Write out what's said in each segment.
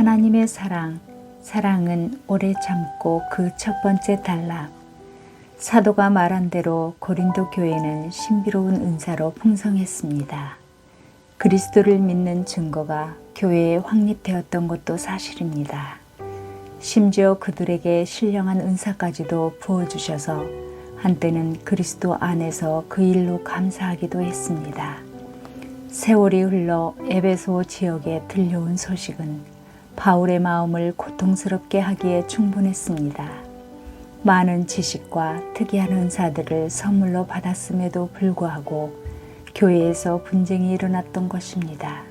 하나님의 사랑, 사랑은 오래 참고 그 첫 번째 단락. 사도가 말한 대로 고린도 교회는 신비로운 은사로 풍성했습니다. 그리스도를 믿는 증거가 교회에 확립되었던 것도 사실입니다. 심지어 그들에게 신령한 은사까지도 부어주셔서 한때는 그리스도 안에서 그 일로 감사하기도 했습니다. 세월이 흘러 에베소 지역에 들려온 소식은 바울의 마음을 고통스럽게 하기에 충분했습니다. 많은 지식과 특이한 은사들을 선물로 받았음에도 불구하고 교회에서 분쟁이 일어났던 것입니다.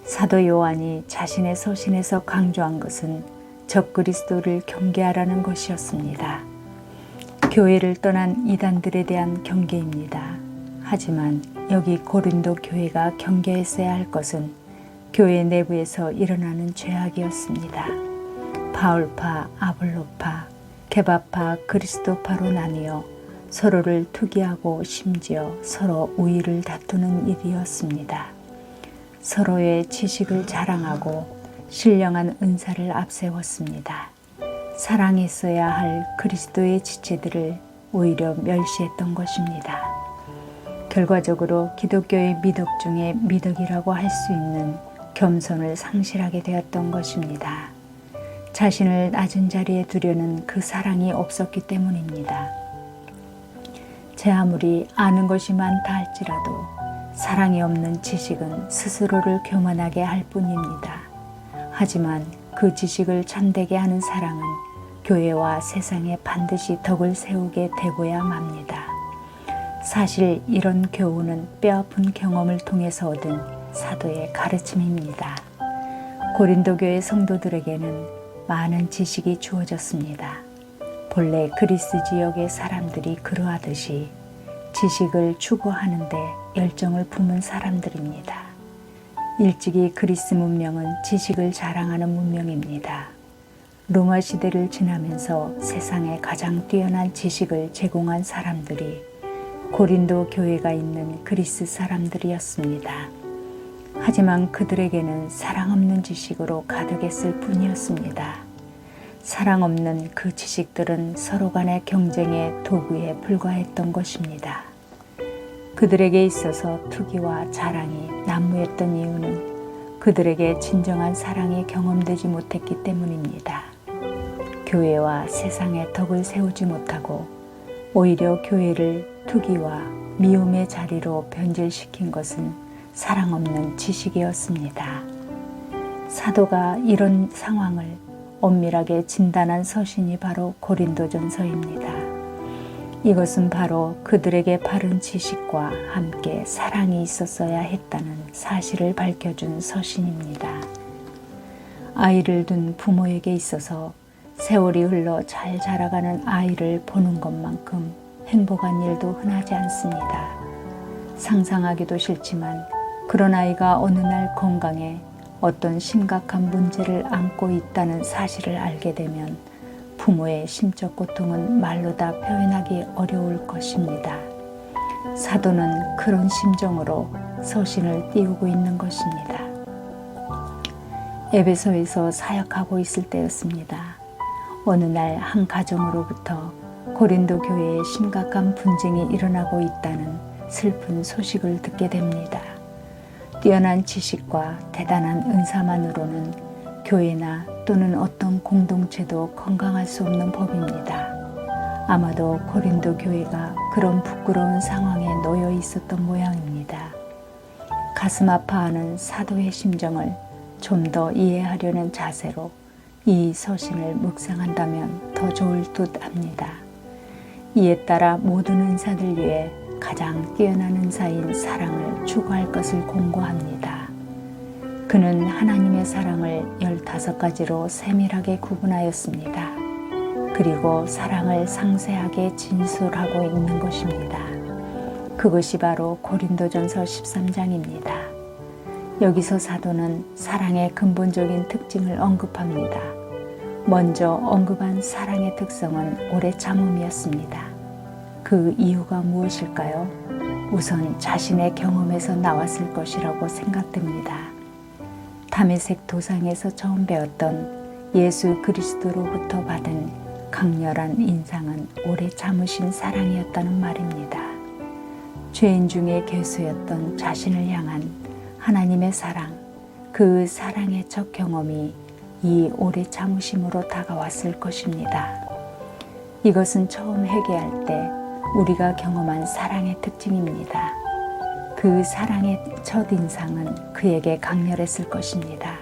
사도 요한이 자신의 서신에서 강조한 것은 적그리스도를 경계하라는 것이었습니다. 교회를 떠난 이단들에 대한 경계입니다. 하지만 여기 고린도 교회가 경계했어야 할 것은 교회 내부에서 일어나는 죄악이었습니다. 바울파, 아볼로파, 게바파, 그리스도파로 나뉘어 서로를 투기하고 심지어 서로 우위를 다투는 일이었습니다. 서로의 지식을 자랑하고 신령한 은사를 앞세웠습니다. 사랑했어야 할 그리스도의 지체들을 오히려 멸시했던 것입니다. 결과적으로 기독교의 미덕 중에 미덕이라고 할 수 있는 겸손을 상실하게 되었던 것입니다. 자신을 낮은 자리에 두려는 그 사랑이 없었기 때문입니다. 제 아무리 아는 것이 많다 할지라도 사랑이 없는 지식은 스스로를 교만하게 할 뿐입니다. 하지만 그 지식을 참되게 하는 사랑은 교회와 세상에 반드시 덕을 세우게 되고야 맙니다. 사실 이런 교훈은 뼈아픈 경험을 통해서 얻은 사도의 가르침입니다. 고린도 교회 성도들에게는 많은 지식이 주어졌습니다. 본래 그리스 지역의 사람들이 그러하듯이 지식을 추구하는데 열정을 품은 사람들입니다. 일찍이 그리스 문명은 지식을 자랑하는 문명입니다. 로마 시대를 지나면서 세상에 가장 뛰어난 지식을 제공한 사람들이 고린도 교회가 있는 그리스 사람들이었습니다. 하지만 그들에게는 사랑 없는 지식으로 가득했을 뿐이었습니다. 사랑 없는 그 지식들은 서로 간의 경쟁의 도구에 불과했던 것입니다. 그들에게 있어서 투기와 자랑이 난무했던 이유는 그들에게 진정한 사랑이 경험되지 못했기 때문입니다. 교회와 세상의 덕을 세우지 못하고 오히려 교회를 투기와 미움의 자리로 변질시킨 것은 사랑 없는 지식이었습니다. 사도가 이런 상황을 엄밀하게 진단한 서신이 바로 고린도전서입니다. 이것은 바로 그들에게 바른 지식과 함께 사랑이 있었어야 했다는 사실을 밝혀준 서신입니다. 아이를 둔 부모에게 있어서 세월이 흘러 잘 자라가는 아이를 보는 것만큼 행복한 일도 흔하지 않습니다. 상상하기도 싫지만 그런 아이가 어느 날 건강에 어떤 심각한 문제를 안고 있다는 사실을 알게 되면 부모의 심적 고통은 말로 다 표현하기 어려울 것입니다. 사도는 그런 심정으로 서신을 띄우고 있는 것입니다. 에베소에서 사역하고 있을 때였습니다. 어느 날 한 가정으로부터 고린도 교회에 심각한 분쟁이 일어나고 있다는 슬픈 소식을 듣게 됩니다. 뛰어난 지식과 대단한 은사만으로는 교회나 또는 어떤 공동체도 건강할 수 없는 법입니다. 아마도 고린도 교회가 그런 부끄러운 상황에 놓여 있었던 모양입니다. 가슴 아파하는 사도의 심정을 좀 더 이해하려는 자세로 이 서신을 묵상한다면 더 좋을 듯 합니다. 이에 따라 모든 은사들 위해 가장 뛰어난 은사인 사랑을 추구할 것을 공고합니다. 그는 하나님의 사랑을 15가지로 세밀하게 구분하였습니다. 그리고 사랑을 상세하게 진술하고 있는 것입니다. 그것이 바로 고린도전서 13장입니다. 여기서 사도는 사랑의 근본적인 특징을 언급합니다. 먼저 언급한 사랑의 특성은 오래 참음이었습니다. 그 이유가 무엇일까요? 우선 자신의 경험에서 나왔을 것이라고 생각됩니다. 다메섹 도상에서 처음 배웠던 예수 그리스도로부터 받은 강렬한 인상은 오래 참으신 사랑이었다는 말입니다. 죄인 중에 괴수였던 자신을 향한 하나님의 사랑, 그 사랑의 첫 경험이 이 오래 참으심으로 다가왔을 것입니다. 이것은 처음 회개할 때 우리가 경험한 사랑의 특징입니다. 그 사랑의 첫인상은 그에게 강렬했을 것입니다.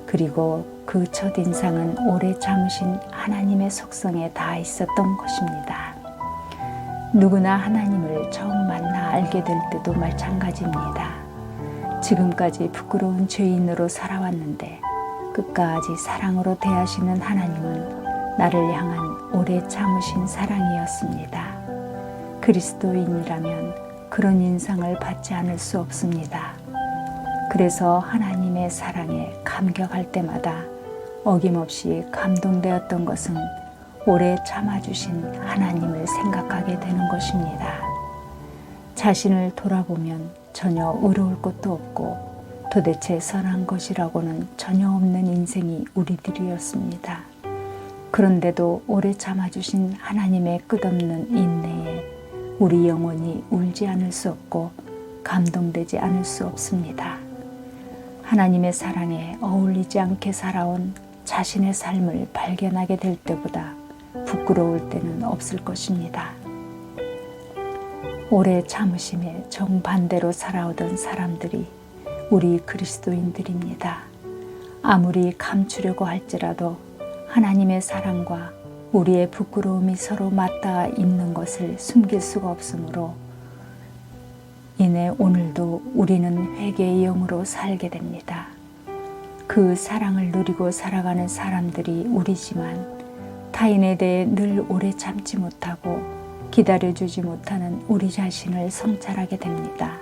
그리고 그 첫인상은 오래 참으신 하나님의 속성에 닿아 있었던 것입니다. 누구나 하나님을 처음 만나 알게 될 때도 마찬가지입니다. 지금까지 부끄러운 죄인으로 살아왔는데 끝까지 사랑으로 대하시는 하나님은 나를 향한 오래 참으신 사랑이었습니다. 그리스도인이라면 그런 인상을 받지 않을 수 없습니다. 그래서 하나님의 사랑에 감격할 때마다 어김없이 감동되었던 것은 오래 참아주신 하나님을 생각하게 되는 것입니다. 자신을 돌아보면 전혀 의로울 것도 없고 도대체 선한 것이라고는 전혀 없는 인생이 우리들이었습니다. 그런데도 오래 참아주신 하나님의 끝없는 인내에 우리 영혼이 울지 않을 수 없고 감동되지 않을 수 없습니다. 하나님의 사랑에 어울리지 않게 살아온 자신의 삶을 발견하게 될 때보다 부끄러울 때는 없을 것입니다. 오래 참으심에 정반대로 살아오던 사람들이 우리 그리스도인들입니다. 아무리 감추려고 할지라도 하나님의 사랑과 우리의 부끄러움이 서로 맞닿아 있는 것을 숨길 수가 없으므로 이내 오늘도 우리는 회개의 영으로 살게 됩니다. 그 사랑을 누리고 살아가는 사람들이 우리지만 타인에 대해 늘 오래 참지 못하고 기다려주지 못하는 우리 자신을 성찰하게 됩니다.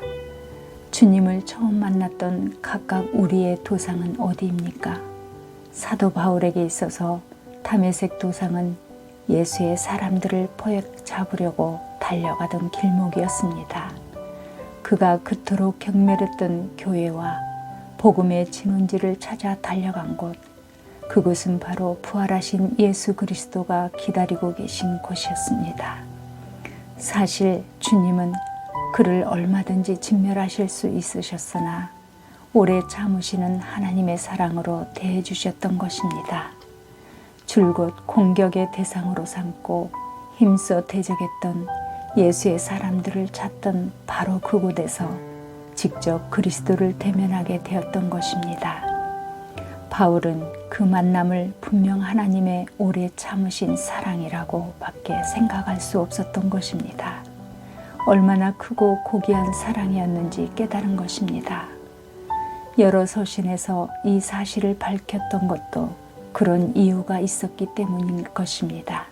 주님을 처음 만났던 각각 우리의 도상은 어디입니까? 사도 바울에게 있어서 다메섹 도상은 예수의 사람들을 포획 잡으려고 달려가던 길목이었습니다. 그가 그토록 경멸했던 교회와 복음의 진원지를 찾아 달려간 곳, 그곳은 바로 부활하신 예수 그리스도가 기다리고 계신 곳이었습니다. 사실 주님은 그를 얼마든지 진멸하실 수 있으셨으나 오래 참으시는 하나님의 사랑으로 대해주셨던 것입니다. 줄곧 공격의 대상으로 삼고 힘써 대적했던 예수의 사람들을 찾던 바로 그곳에서 직접 그리스도를 대면하게 되었던 것입니다. 바울은 그 만남을 분명 하나님의 오래 참으신 사랑이라고 밖에 생각할 수 없었던 것입니다. 얼마나 크고 고귀한 사랑이었는지 깨달은 것입니다. 여러 서신에서 이 사실을 밝혔던 것도 그런 이유가 있었기 때문인 것입니다.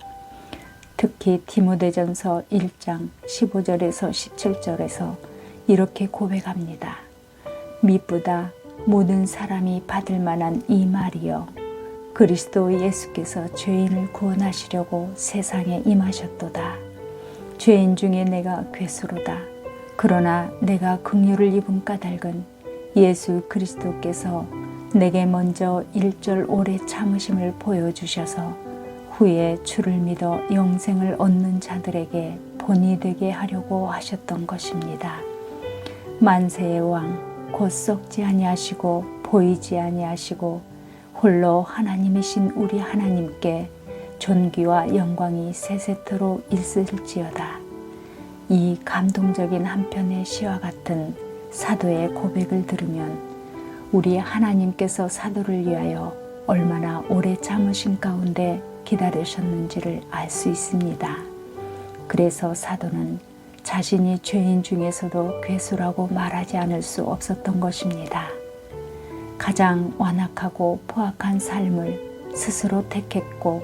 특히 디모데전서 1장 15절에서 17절에서 이렇게 고백합니다. 미쁘다 모든 사람이 받을 만한 이 말이여 그리스도 예수께서 죄인을 구원하시려고 세상에 임하셨도다. 죄인 중에 내가 괴수로다. 그러나 내가 긍휼을 입은 까닭은 예수 그리스도께서 내게 먼저 일절 오래 참으심을 보여주셔서 후에 주를 믿어 영생을 얻는 자들에게 본이 되게 하려고 하셨던 것입니다. 만세의 왕 곧 썩지 아니하시고 보이지 아니하시고 홀로 하나님이신 우리 하나님께 존귀와 영광이 세세토록 있을지어다. 이 감동적인 한편의 시와 같은 사도의 고백을 들으면 우리 하나님께서 사도를 위하여 얼마나 오래 참으신 가운데 기다리셨는지를 알 수 있습니다. 그래서 사도는 자신이 죄인 중에서도 괴수라고 말하지 않을 수 없었던 것입니다. 가장 완악하고 포악한 삶을 스스로 택했고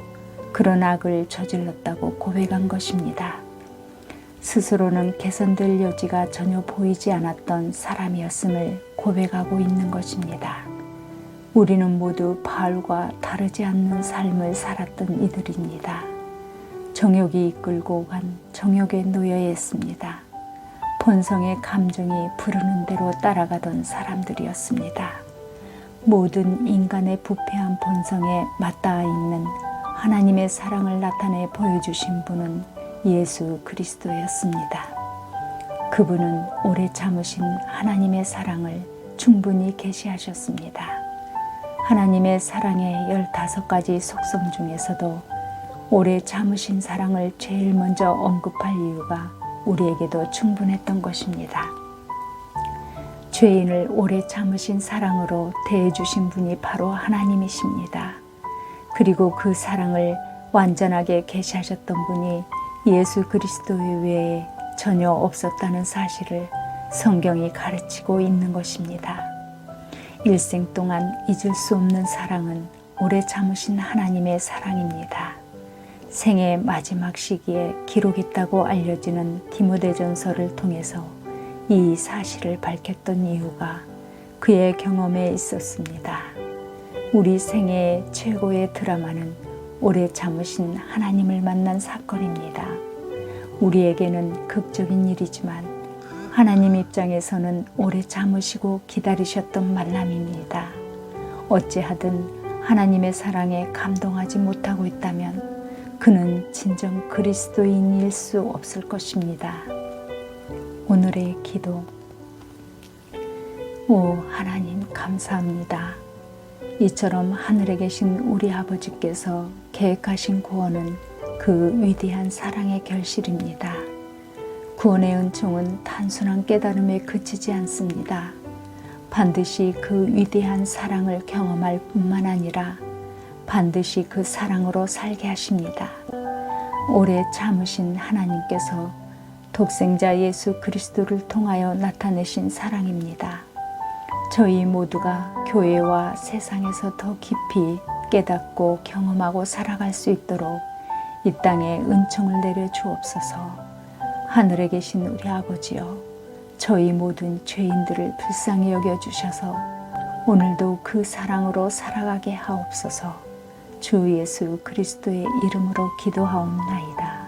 그런 악을 저질렀다고 고백한 것입니다. 스스로는 개선될 여지가 전혀 보이지 않았던 사람이었음을 고백하고 있는 것입니다. 우리는 모두 바울과 다르지 않는 삶을 살았던 이들입니다. 정욕이 이끌고 간 정욕에 놓여 있습니다. 본성의 감정이 부르는 대로 따라가던 사람들이었습니다. 모든 인간의 부패한 본성에 맞닿아 있는 하나님의 사랑을 나타내 보여주신 분은 예수 그리스도였습니다. 그분은 오래 참으신 하나님의 사랑을 충분히 계시하셨습니다. 하나님의 사랑의 15가지 속성 중에서도 오래 참으신 사랑을 제일 먼저 언급할 이유가 우리에게도 충분했던 것입니다. 죄인을 오래 참으신 사랑으로 대해주신 분이 바로 하나님이십니다. 그리고 그 사랑을 완전하게 계시하셨던 분이 예수 그리스도 외에 전혀 없었다는 사실을 성경이 가르치고 있는 것입니다. 일생 동안 잊을 수 없는 사랑은 오래 참으신 하나님의 사랑입니다. 생의 마지막 시기에 기록했다고 알려지는 디모데전서를 통해서 이 사실을 밝혔던 이유가 그의 경험에 있었습니다. 우리 생애의 최고의 드라마는 오래 참으신 하나님을 만난 사건입니다. 우리에게는 극적인 일이지만 하나님 입장에서는 오래 참으시고 기다리셨던 만남입니다. 어찌하든 하나님의 사랑에 감동하지 못하고 있다면 그는 진정 그리스도인일 수 없을 것입니다. 오늘의 기도. 오 하나님 감사합니다. 이처럼 하늘에 계신 우리 아버지께서 계획하신 구원은 그 위대한 사랑의 결실입니다. 구원의 은총은 단순한 깨달음에 그치지 않습니다. 반드시 그 위대한 사랑을 경험할 뿐만 아니라 반드시 그 사랑으로 살게 하십니다. 오래 참으신 하나님께서 독생자 예수 그리스도를 통하여 나타내신 사랑입니다. 저희 모두가 교회와 세상에서 더 깊이 깨닫고 경험하고 살아갈 수 있도록 이 땅에 은총을 내려 주옵소서. 하늘에 계신 우리 아버지여, 저희 모든 죄인들을 불쌍히 여겨주셔서 오늘도 그 사랑으로 살아가게 하옵소서. 주 예수 그리스도의 이름으로 기도하옵나이다.